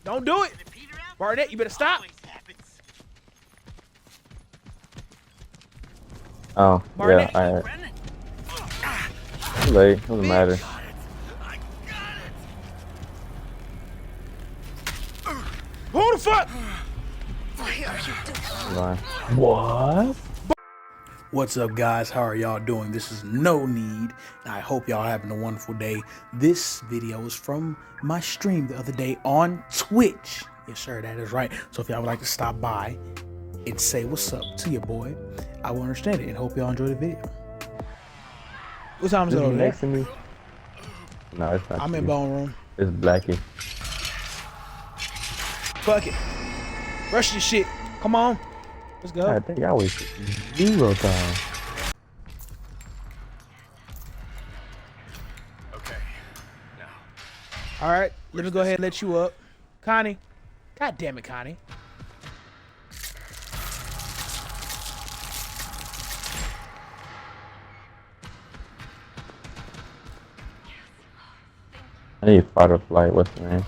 Don't do it. Barnett, you better stop. Oh, Barnett. yeah, alright. Too late, doesn't matter. Who the fuck? What? What's up, guys? How are y'all doing? This is No Need, and I hope y'all having a wonderful day. This video is from my stream the other day on Twitch. Yes, sir, that is right. So if y'all would like to stop by and say what's up to your boy, I will understand it and hope y'all enjoy the video. What time is it over next there? to me? No, it's not. I'm in bone room. It's Blackie. Fuck it. Rush this shit. Come on. Let's go. I think I wasted 0 time. Okay. Now. All right, let me go ahead and let you up. Connie. God damn it, Connie. I need fight or flight. What's the name?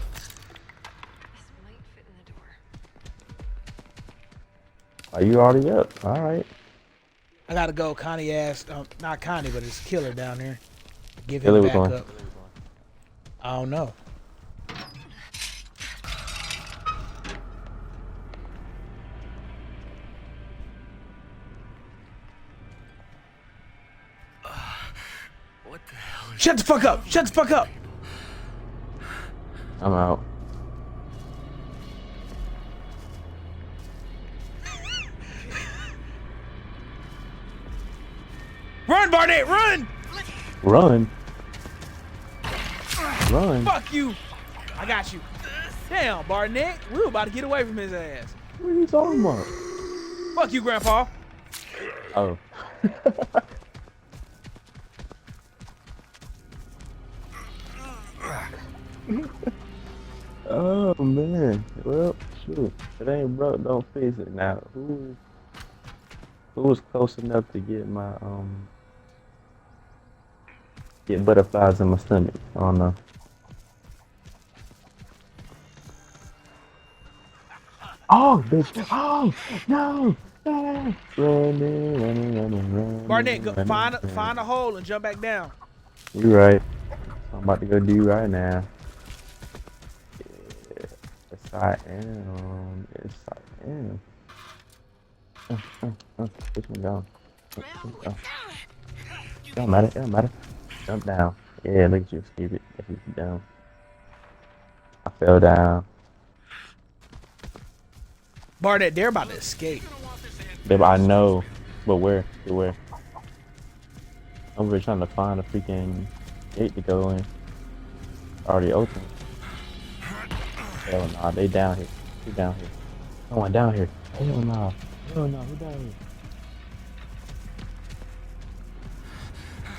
Are you already up? All right. I gotta go. Connie asked, not Connie, but it's Killer down there. Give Killer him was back on. up. I don't know. What the hell is Shut the fuck up! Shut the fuck up! I'm out. Run, Barnett, run! Run. Run. Fuck you! I got you. Damn, Barnett, we were about to get away from his ass. What are you talking about? Fuck you, Grandpa. Oh. Oh man. Well, shoot. If it ain't broke, don't fix it. Now, who was close enough to get my get butterflies in my stomach? I don't know. Oh, bitch! Oh no! No! Running. Barnett, go, find a hole and jump back down. You right. I'm about to go do right now. Yeah. Yes, I am. Yes, I am. Push me down. Don't matter. Don't matter. Jump down. Yeah, look at you. Keep it. Keep it down. I fell down. Barnett, they're about to escape. Babe, I know. But where? Where? I'm really trying to find a freaking gate to go in. Already open. Hell nah, they down here. Who down here? No one down here. Hell nah. Hell nah, who down here?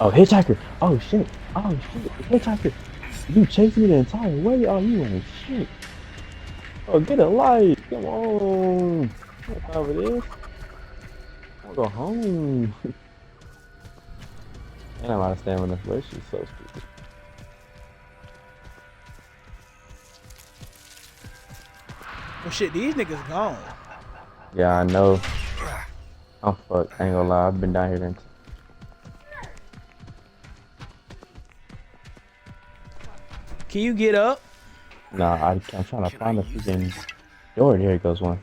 Oh, hitchhiker! Oh shit! Oh shit! Hitchhiker! You chased me the entire way? Oh, you ain't shit! Oh, get a light! Come on! What's over this? I'll go home. And I'm out of stamina. But she's so stupid. Well, shit, these niggas gone. Yeah, I know. I'm fucked. I ain't gonna lie. I've been down here then. Can you get up? Nah, I'm trying to find a freaking door. There it goes one.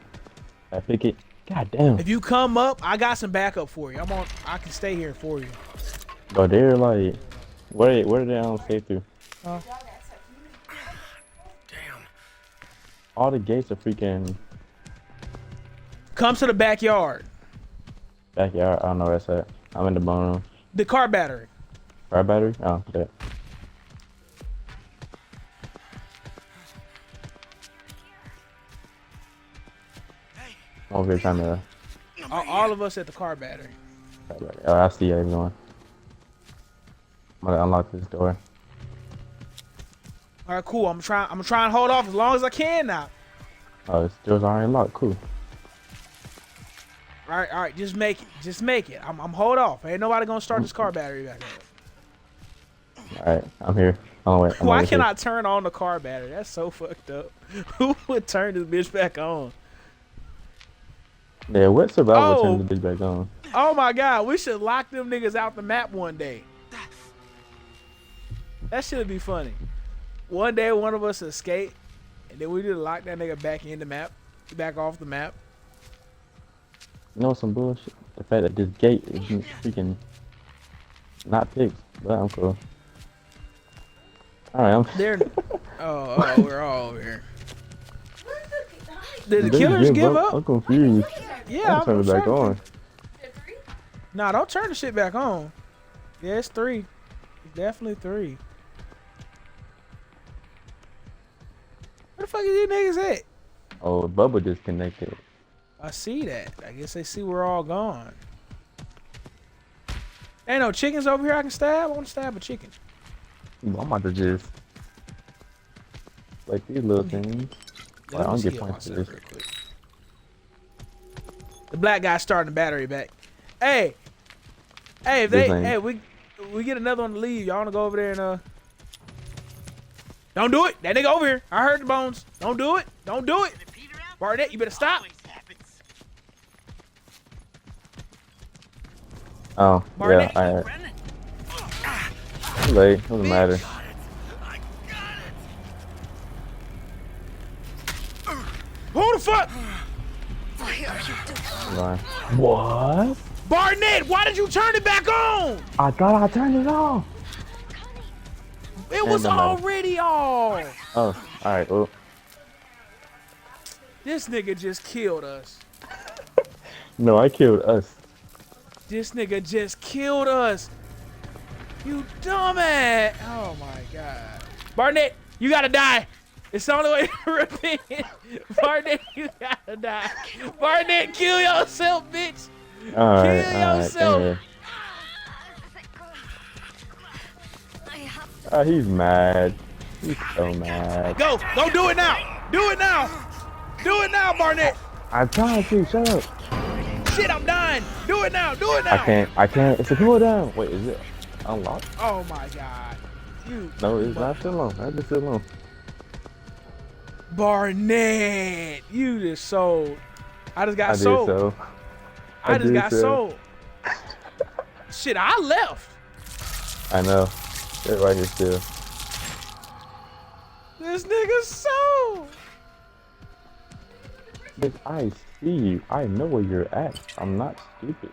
I pick it. God damn. If you come up, I got some backup for you. I can stay here for you. But they're like, where are they on safe through? Huh? Damn. All the gates are freaking Come to the backyard. backyard. I don't know where that's at. I'm in the bone room. The car battery. Car battery? Oh, that. I'm over here trying to. All of us at the car battery. Oh, I see everyone. I'm gonna unlock this door. All right, cool. I'm trying and hold off as long as I can now. Oh, this door's already locked. Cool. All right. Just make it. I'm hold off. Ain't nobody gonna start this car battery back up. All right, I'm here. Oh wait. I'm Why over can't here. I turn on the car battery? That's so fucked up. Who would turn this bitch back on? Yeah, what survival Oh. turned the bitch back on? Oh my god, we should lock them niggas out the map one day. That should be funny. One day one of us escape, and then we just lock that nigga back in the map, back off the map. You know some bullshit? The fact that this gate is freaking not fixed, but I'm cool. Alright, I'm They're oh, we're all over here. Did the They killers give up? I'm confused. Yeah, I'm turning it back trying to on. think. Nah, don't turn the shit back on. Yeah, it's 3. It's definitely 3. Where the fuck is these niggas at? Oh, Bubba disconnected. I see that. I guess they see we're all gone. Ain't no chickens over here I can stab. I want to stab a chicken. I'm about to just like these little things. Yeah, I let me don't get heal points for myself this. real quick. The black guy's starting the battery back. Hey, if they, hey, we get another one to leave. Y'all wanna go over there and Don't do it. That nigga over here. I heard the bones. Don't do it. Don't do it. Barnett, you better stop. Oh, Barnett. yeah, too late. Doesn't matter. Who the fuck? Fine. What? Barnett, why did you turn it back on? I thought I turned it off. It was don't matter. already on. Oh, alright, well. This nigga just killed us. No, I killed us. This nigga just killed us. You dumbass. Oh my god. Barnett, you gotta die. It's the only way to repent. Barnett, you gotta die. Barnett, kill yourself, bitch. Alright, Kill alright, yourself. come here. Oh, he's mad. He's so mad. Go do it now. Do it now. Do it now, Barnett. I'm trying to, shut up. Shit, I'm dying. Do it now. Do it now. I can't. It's a cooldown. Wait, is it unlocked? Oh my god. You. No, it's not still on. I just still on. Barnett, you just sold. I just got I did sold. so. I just did got so. sold. Shit, I left. I know. They're right here still. This nigga sold. Bitch, I see you. I know where you're at. I'm not stupid.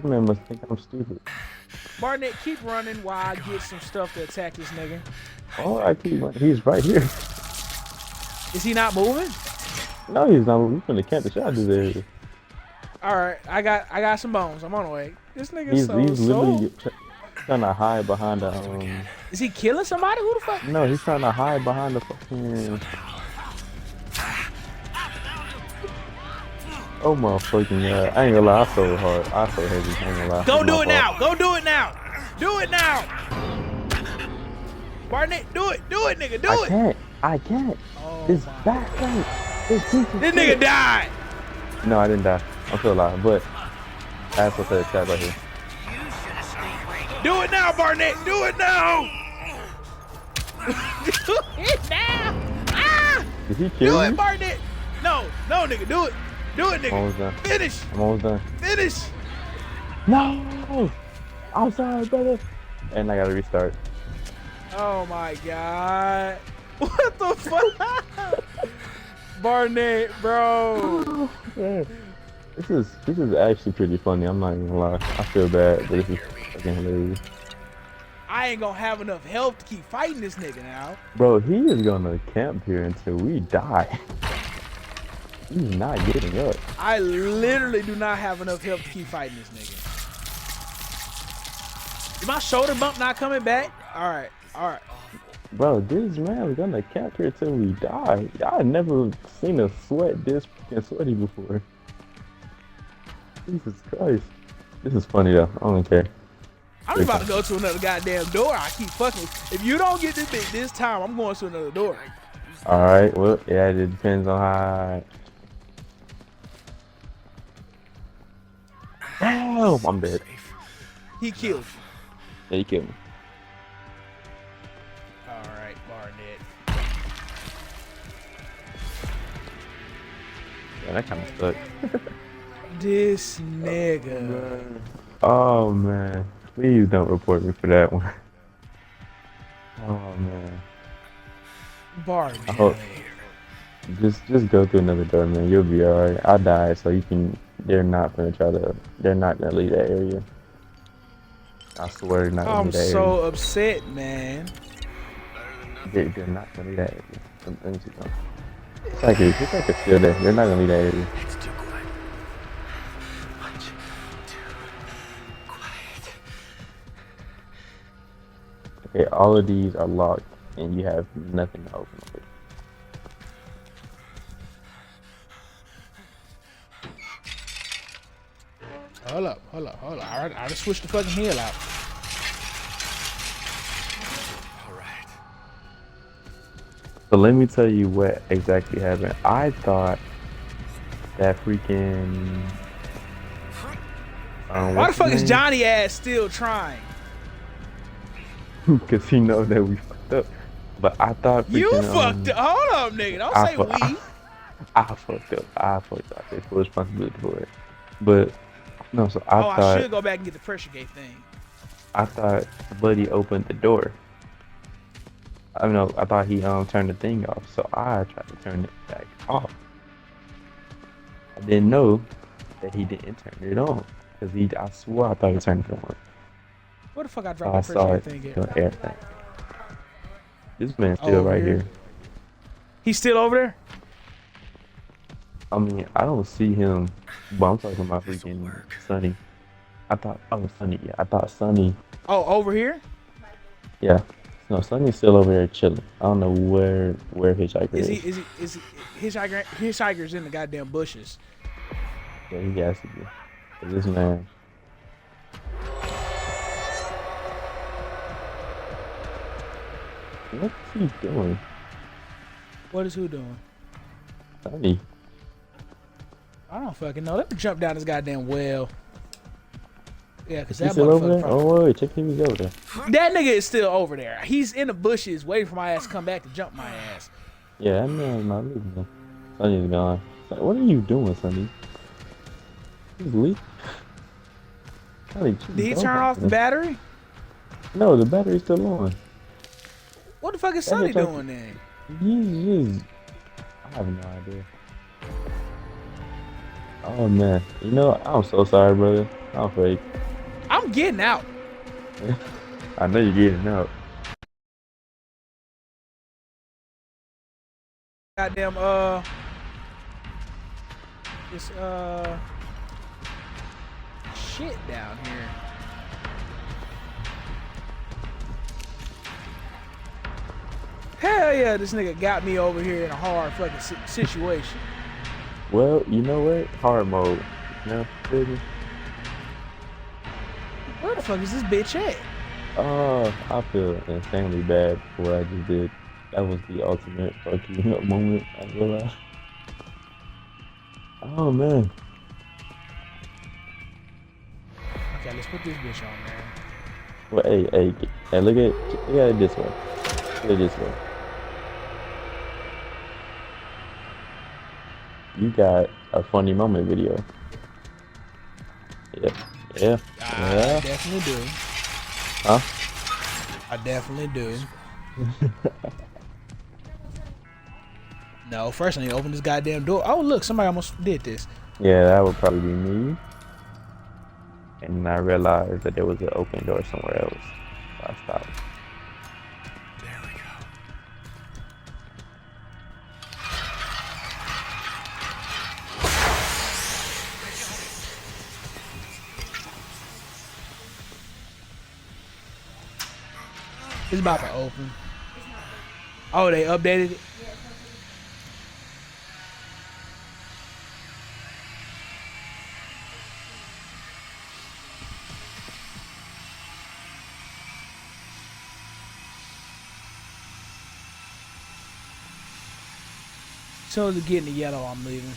You man must think I'm stupid. Barnett, keep running while I get some stuff to attack this nigga. Oh, I keep running. He's right here. Is he not moving? No, he's not. We're finna camp the shot this area. Alright, I got some bones. I'm on the way. This nigga He's sold. literally trying to hide behind the Is he killing somebody? Who the fuck? No, he's trying to hide behind the fucking. Oh my fucking god! I ain't gonna lie, I so hard. I so heavy. I ain't gonna lie. Go It's do my it now. Go do it now. Do it now. Barnett, do it. Do it, nigga. Do fault. it. I can't. Oh This my back thing. This nigga died. No, I didn't die. I'm still alive, but that's what the chat right here. Do it now, Barnett. Do it now. Do it now. Ah! Did he Do kill it, you? Barnett. No, nigga. Do it. Do it, I'm almost nigga. done. Finish. I'm almost done. Finish. No! I'm sorry, brother. And I gotta restart. Oh my god. What the fuck? Barnett, bro. Yeah. This is actually pretty funny. I'm not even gonna lie. I feel bad, but this is fucking hilarious. I ain't gonna have enough health to keep fighting this nigga now. Bro, he is gonna camp here until we die. He's not getting up. I literally do not have enough health to keep fighting this nigga. Is my shoulder bump not coming back? Alright, alright. Bro, this man is gonna camp here till we die. I never seen a sweat this fucking sweaty before. Jesus Christ. This is funny though. I don't care. I'm about to go to another goddamn door. I keep fucking. If you don't get this bitch this time, I'm going to another door. Alright, well, yeah, it depends on how. Damn, I'm dead. He killed you. Yeah, he killed me. All right, Barnett. Yeah, that kind of sucked. This nigga. Oh man, please don't report me for that one. Oh man. Barnett. I hope just go through another door, man. You'll be alright. I died, so you can. They're not gonna try to. They're not gonna leave that area. I swear, they're not gonna I'm leave that so upset, man. area. They're not gonna leave that area. Let me see something. It's like it's still there. They're not gonna leave that area. It's too quiet. Much too quiet. Okay, all of these are locked, and you have nothing to open them with. Hold up. I just switched the fucking hill out. All right. So let me tell you what exactly happened. I thought that freaking. Why the fuck is Johnny ass still trying? Because he knows that we fucked up. But I thought freaking, You fucked up. Hold up, nigga. Don't say we. I fucked up. I take full responsibility for it. But no, so I thought. I should go back and get the pressure gate thing. I thought Buddy opened the door. I know. I thought he turned the thing off. So I tried to turn it back off. I didn't know that he didn't turn it on. Cause I swore I thought he turned it on. Where the fuck I So dropped I the saw pressure it gate thing doing at? everything. This man's still right here. He's still over there? I mean, I don't see him, but I'm talking about freaking Sonny. I thought Sonny. Yeah, I thought Sonny. Oh, over here? Yeah. No, Sonny's still over there chilling. I don't know where Hitchhiker is. Is he Hitchhiker's in the goddamn bushes. Yeah, he has to be. 'Cause this man. What's he doing? What is who doing? Sonny. I don't fucking know. Let me jump down this goddamn well. Yeah, because He's that still over there? motherfucker. Oh, wait, check him. He's over there. That nigga is still over there. He's in the bushes waiting for my ass to come back to jump my ass. Yeah, that man's not leaving. Sonny's gone. What are you doing, Sonny? He's leaving. Did he turn off the battery? No, the battery's still on. What the fuck is Sonny doing then? He's I have no idea. Oh man, you know, I'm so sorry, brother. I'm fake. I'm getting out. I know you're getting out. Goddamn, this, shit down here. Hell yeah, this nigga got me over here in a hard fucking situation. Well, you know what? Hard mode. You know, feel me? Where the fuck is this bitch at? I feel insanely bad for what I just did. That was the ultimate fucking up moment, I realized. Oh man. Okay, let's put this bitch on, man. Well, hey, look at it this way. Look at it this way. You got a funny moment video. Yeah. I definitely do. Huh? I definitely do. No, first I need to open this goddamn door. Oh, look, somebody almost did this. Yeah, that would probably be me. And then I realized that there was an open door somewhere else. So I stopped. There we go. It's about to open. Oh, they updated it? As soon as it get in the yellow, I'm leaving.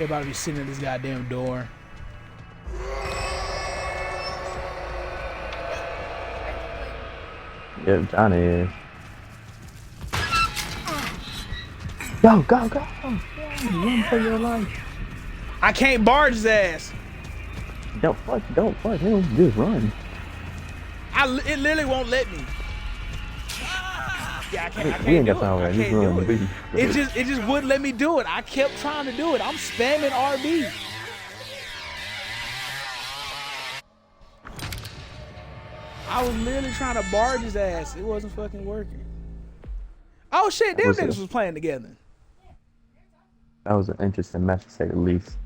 They about to be sitting at this goddamn door. Yep, Johnny is. Go, go, go! Run for your life. I can't barge his ass. Don't fuck him. Just run. It literally won't let me. Yeah, I can't We ain't do got time it. for I that. Just can't run, do it. baby. It just wouldn't let me do it. I kept trying to do it. I'm spamming RB. I was literally trying to barge his ass. It wasn't fucking working. Oh shit, them niggas was playing together. That was an interesting match to say the least.